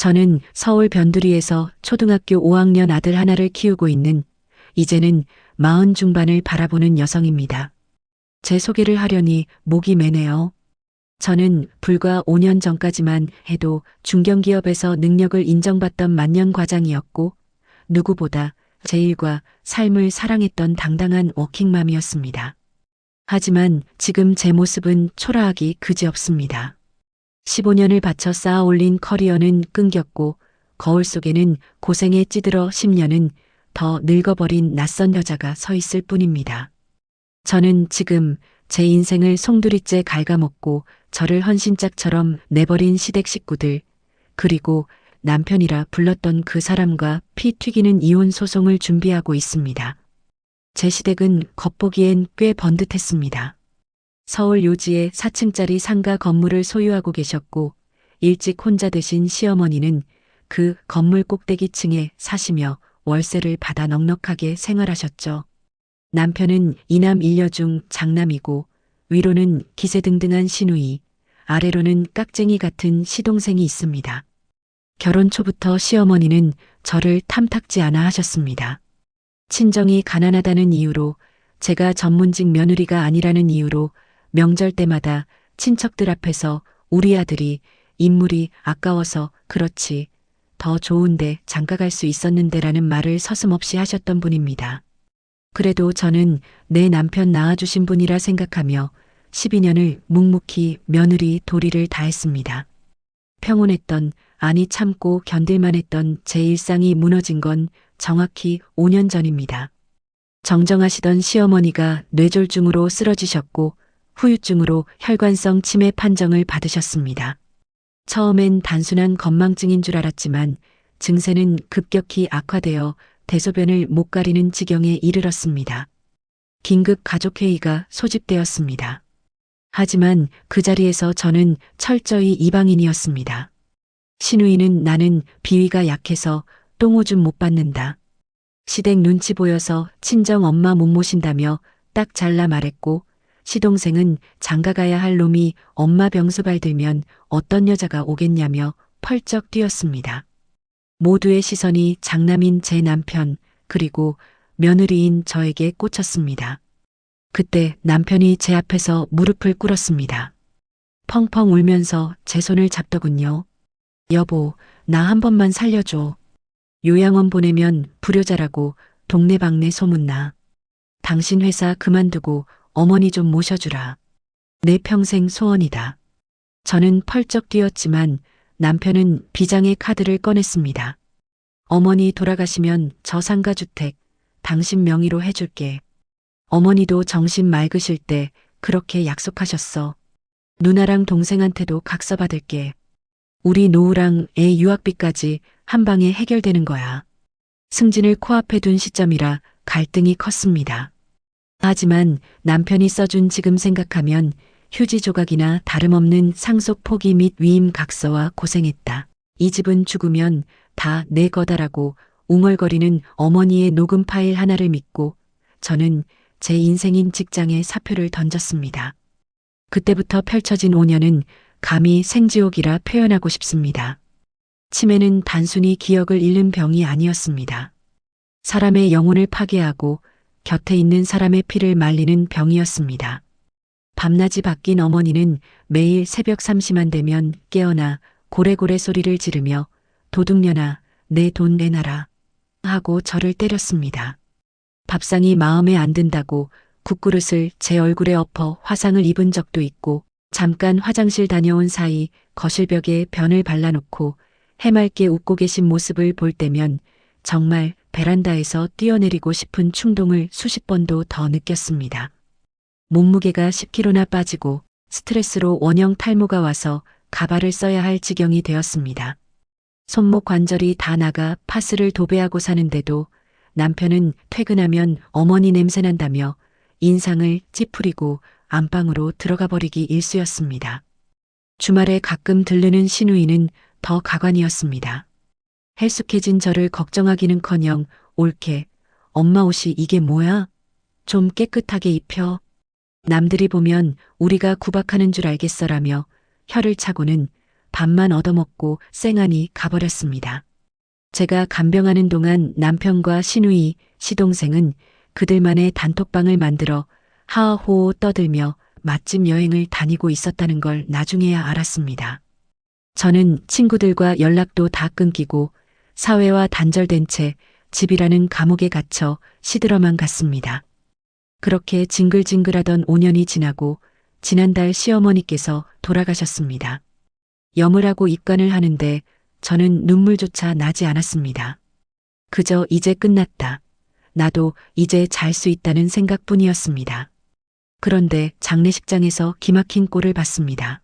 저는 서울 변두리에서 초등학교 5학년 아들 하나를 키우고 있는 이제는 40 중반을 바라보는 여성입니다. 제 소개를 하려니 목이 메네요. 저는 불과 5년 전까지만 해도 중견기업에서 능력을 인정받던 만년 과장이었고 누구보다 제 일과 삶을 사랑했던 당당한 워킹맘이었습니다. 하지만 지금 제 모습은 초라하기 그지없습니다. 15년을 바쳐 쌓아 올린 커리어는 끊겼고 거울 속에는 고생에 찌들어 10년은 더 늙어버린 낯선 여자가 서 있을 뿐입니다. 저는 지금 제 인생을 송두리째 갉아먹고 저를 헌신짝처럼 내버린 시댁 식구들, 그리고 남편이라 불렀던 그 사람과 피 튀기는 이혼 소송을 준비하고 있습니다. 제 시댁은 겉보기엔 꽤 번듯했습니다. 서울 요지의 4층짜리 상가 건물을 소유하고 계셨고 일찍 혼자 되신 시어머니는 그 건물 꼭대기층에 사시며 월세를 받아 넉넉하게 생활하셨죠. 남편은 이남 일녀 중 장남이고 위로는 기세등등한 시누이, 아래로는 깍쟁이 같은 시동생이 있습니다. 결혼 초부터 시어머니는 저를 탐탁지 않아 하셨습니다. 친정이 가난하다는 이유로, 제가 전문직 며느리가 아니라는 이유로 명절 때마다 친척들 앞에서 우리 아들이 인물이 아까워서 그렇지 더 좋은데 장가갈 수 있었는데라는 말을 서슴없이 하셨던 분입니다. 그래도 저는 내 남편 낳아주신 분이라 생각하며 12년을 묵묵히 며느리 도리를 다했습니다. 평온했던, 아니 참고 견딜만 했던 제 일상이 무너진 건 정확히 5년 전입니다. 정정하시던 시어머니가 뇌졸중으로 쓰러지셨고 후유증으로 혈관성 치매 판정을 받으셨습니다. 처음엔 단순한 건망증인 줄 알았지만 증세는 급격히 악화되어 대소변을 못 가리는 지경에 이르렀습니다. 긴급 가족회의가 소집되었습니다. 하지만 그 자리에서 저는 철저히 이방인이었습니다. 시누이는 나는 비위가 약해서 똥오줌 못 받는다. 시댁 눈치 보여서 친정 엄마 못 모신다며 딱 잘라 말했고 시동생은 장가가야 할 놈이 엄마 병수발 들면 어떤 여자가 오겠냐며 펄쩍 뛰었습니다. 모두의 시선이 장남인 제 남편 그리고 며느리인 저에게 꽂혔습니다. 그때 남편이 제 앞에서 무릎을 꿇었습니다. 펑펑 울면서 제 손을 잡더군요. 여보, 나 한 번만 살려줘. 요양원 보내면 불효자라고 동네방네 소문나. 당신 회사 그만두고 어머니 좀 모셔주라. 내 평생 소원이다. 저는 펄쩍 뛰었지만 남편은 비장의 카드를 꺼냈습니다. 어머니 돌아가시면 저 상가주택 당신 명의로 해줄게. 어머니도 정신 맑으실 때 그렇게 약속하셨어. 누나랑 동생한테도 각서 받을게. 우리 노후랑 애 유학비까지 한 방에 해결되는 거야. 승진을 코앞에 둔 시점이라 갈등이 컸습니다. 하지만 남편이 써준 지금 생각하면 휴지 조각이나 다름없는 상속 포기 및 위임 각서와 고생했다. 이 집은 죽으면 다 내 거다라고 웅얼거리는 어머니의 녹음 파일 하나를 믿고 저는 제 인생인 직장에 사표를 던졌습니다. 그때부터 펼쳐진 5년은 감히 생지옥이라 표현하고 싶습니다. 치매는 단순히 기억을 잃는 병이 아니었습니다. 사람의 영혼을 파괴하고 곁에 있는 사람의 피를 말리는 병이었습니다. 밤낮이 바뀐 어머니는 매일 새벽 3시만 되면 깨어나 고래고래 소리를 지르며 도둑년아, 내 돈 내놔라 하고 저를 때렸습니다. 밥상이 마음에 안 든다고 국그릇을 제 얼굴에 엎어 화상을 입은 적도 있고 잠깐 화장실 다녀온 사이 거실벽에 변을 발라놓고 해맑게 웃고 계신 모습을 볼 때면 정말 베란다에서 뛰어내리고 싶은 충동을 수십 번도 더 느꼈습니다. 몸무게가 10kg나 빠지고 스트레스로 원형 탈모가 와서 가발을 써야 할 지경이 되었습니다. 손목 관절이 다 나가 파스를 도배하고 사는데도 남편은 퇴근하면 어머니 냄새 난다며 인상을 찌푸리고 안방으로 들어가 버리기 일쑤였습니다. 주말에 가끔 들르는 시누이는 더 가관이었습니다. 헬쑥해진 저를 걱정하기는커녕 옳게 엄마 옷이 이게 뭐야? 좀 깨끗하게 입혀. 남들이 보면 우리가 구박하는 줄 알겠어라며 혀를 차고는 밥만 얻어먹고 쌩하니 가버렸습니다. 제가 간병하는 동안 남편과 시누이, 시동생은 그들만의 단톡방을 만들어 하하호호 떠들며 맛집 여행을 다니고 있었다는 걸 나중에야 알았습니다. 저는 친구들과 연락도 다 끊기고 사회와 단절된 채 집이라는 감옥에 갇혀 시들어만 갔습니다. 그렇게 징글징글하던 5년이 지나고 지난달 시어머니께서 돌아가셨습니다. 염을 하고 입관을 하는데 저는 눈물조차 나지 않았습니다. 그저 이제 끝났다. 나도 이제 잘 수 있다는 생각뿐이었습니다. 그런데 장례식장에서 기막힌 꼴을 봤습니다.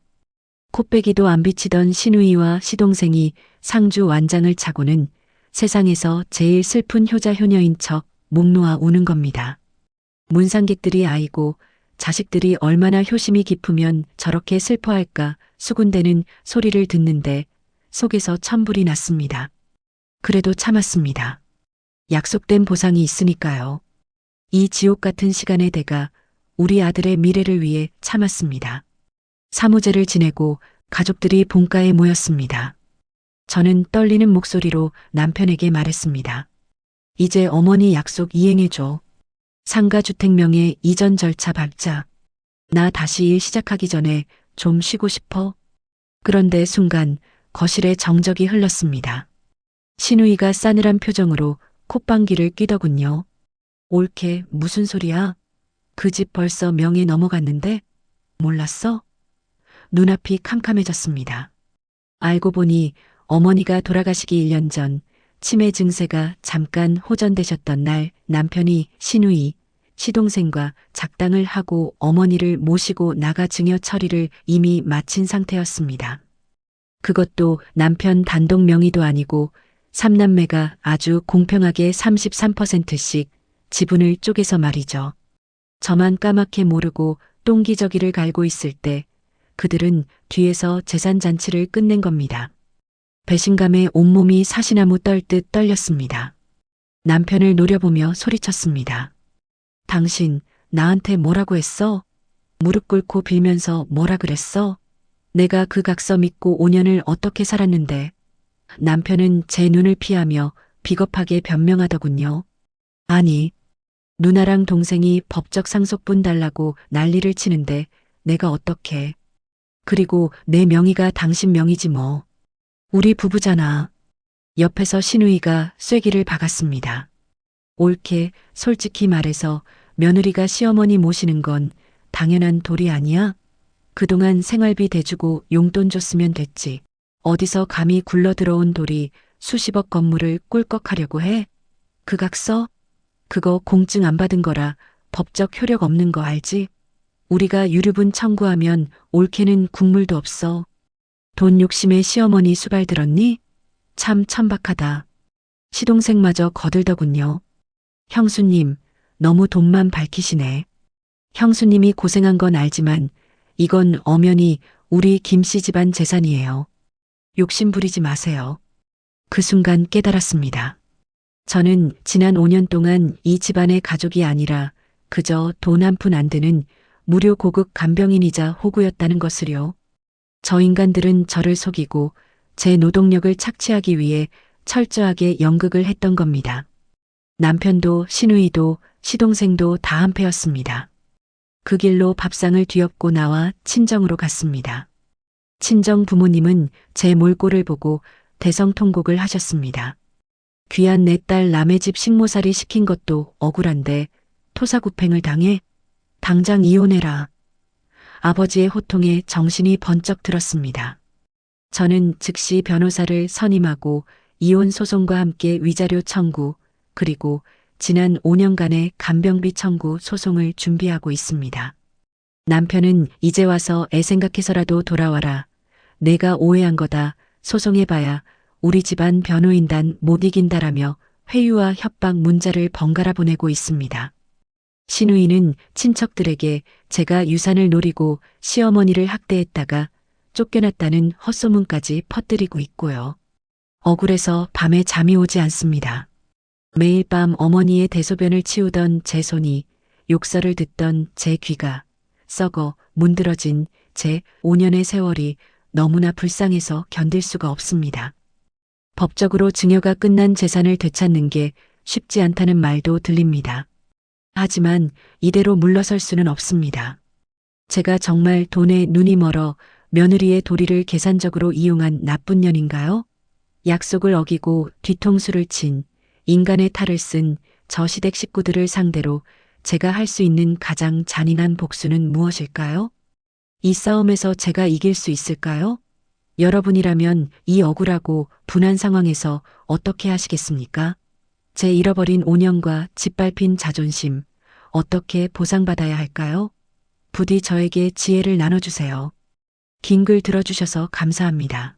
코빼기도 안 비치던 시누이와 시동생이 상주 완장을 차고는 세상에서 제일 슬픈 효자 효녀인 척 목 놓아 우는 겁니다. 문상객들이 아이고 자식들이 얼마나 효심이 깊으면 저렇게 슬퍼할까 수군대는 소리를 듣는데 속에서 천불이 났습니다. 그래도 참았습니다. 약속된 보상이 있으니까요. 이 지옥 같은 시간에 내가 우리 아들의 미래를 위해 참았습니다. 사무제를 지내고 가족들이 본가에 모였습니다. 저는 떨리는 목소리로 남편에게 말했습니다. 이제 어머니 약속 이행해줘. 상가주택명의 이전 절차 밟자. 나 다시 일 시작하기 전에 좀 쉬고 싶어. 그런데 순간 거실에 정적이 흘렀습니다. 시누이가 싸늘한 표정으로 콧방귀를 뀌더군요. 옳게 무슨 소리야? 그 집 벌써 명에 넘어갔는데? 몰랐어? 눈앞이 캄캄해졌습니다. 알고 보니 어머니가 돌아가시기 1년 전 치매 증세가 잠깐 호전되셨던 날 남편이 시누이, 시동생과 작당을 하고 어머니를 모시고 나가 증여 처리를 이미 마친 상태였습니다. 그것도 남편 단독 명의도 아니고 3남매가 아주 공평하게 33%씩 지분을 쪼개서 말이죠. 저만 까맣게 모르고 똥기저귀를 갈고 있을 때 그들은 뒤에서 재산잔치를 끝낸 겁니다. 배신감에 온몸이 사시나무 떨듯 떨렸습니다. 남편을 노려보며 소리쳤습니다. 당신 나한테 뭐라고 했어? 무릎 꿇고 빌면서 뭐라 그랬어? 내가 그 각서 믿고 5년을 어떻게 살았는데. 남편은 제 눈을 피하며 비겁하게 변명하더군요. 아니, 누나랑 동생이 법적 상속분 달라고 난리를 치는데 내가 어떻게. 그리고 내 명의가 당신 명의지 뭐. 우리 부부잖아. 옆에서 시누이가 쐐기를 박았습니다. 옳게 솔직히 말해서 며느리가 시어머니 모시는 건 당연한 도리 아니야? 그동안 생활비 대주고 용돈 줬으면 됐지. 어디서 감히 굴러들어온 돌이 수십억 건물을 꿀꺽하려고 해? 그 각서? 그거 공증 안 받은 거라 법적 효력 없는 거 알지? 우리가 유류분 청구하면 옳게는 국물도 없어. 돈 욕심에 시어머니 수발 들었니? 참 천박하다. 시동생마저 거들더군요. 형수님, 너무 돈만 밝히시네. 형수님이 고생한 건 알지만 이건 엄연히 우리 김씨 집안 재산이에요. 욕심 부리지 마세요. 그 순간 깨달았습니다. 저는 지난 5년 동안 이 집안의 가족이 아니라 그저 돈 한 푼 안 드는 무료 고급 간병인이자 호구였다는 것을요. 저 인간들은 저를 속이고 제 노동력을 착취하기 위해 철저하게 연극을 했던 겁니다. 남편도 시누이도 시동생도 다 한패였습니다. 그 길로 밥상을 뒤엎고 나와 친정으로 갔습니다. 친정 부모님은 제 몰골을 보고 대성통곡을 하셨습니다. 귀한 내 딸 남의 집 식모살이 시킨 것도 억울한데 토사구팽을 당해? 당장 이혼해라. 아버지의 호통에 정신이 번쩍 들었습니다. 저는 즉시 변호사를 선임하고 이혼 소송과 함께 위자료 청구 그리고 지난 5년간의 간병비 청구 소송을 준비하고 있습니다. 남편은 이제 와서 애 생각해서라도 돌아와라. 내가 오해한 거다. 소송해봐야 우리 집안 변호인단 못 이긴다라며 회유와 협박 문자를 번갈아 보내고 있습니다. 시누이는 친척들에게 제가 유산을 노리고 시어머니를 학대했다가 쫓겨났다는 헛소문까지 퍼뜨리고 있고요. 억울해서 밤에 잠이 오지 않습니다. 매일 밤 어머니의 대소변을 치우던 제 손이, 욕설을 듣던 제 귀가, 썩어 문드러진 제 5년의 세월이 너무나 불쌍해서 견딜 수가 없습니다. 법적으로 증여가 끝난 재산을 되찾는 게 쉽지 않다는 말도 들립니다. 하지만 이대로 물러설 수는 없습니다. 제가 정말 돈에 눈이 멀어 며느리의 도리를 계산적으로 이용한 나쁜 년인가요? 약속을 어기고 뒤통수를 친 인간의 탈을 쓴 저 시댁 식구들을 상대로 제가 할 수 있는 가장 잔인한 복수는 무엇일까요? 이 싸움에서 제가 이길 수 있을까요? 여러분이라면 이 억울하고 분한 상황에서 어떻게 하시겠습니까? 제 잃어버린 5년과 짓밟힌 자존심, 어떻게 보상받아야 할까요? 부디 저에게 지혜를 나눠주세요. 긴 글 들어주셔서 감사합니다.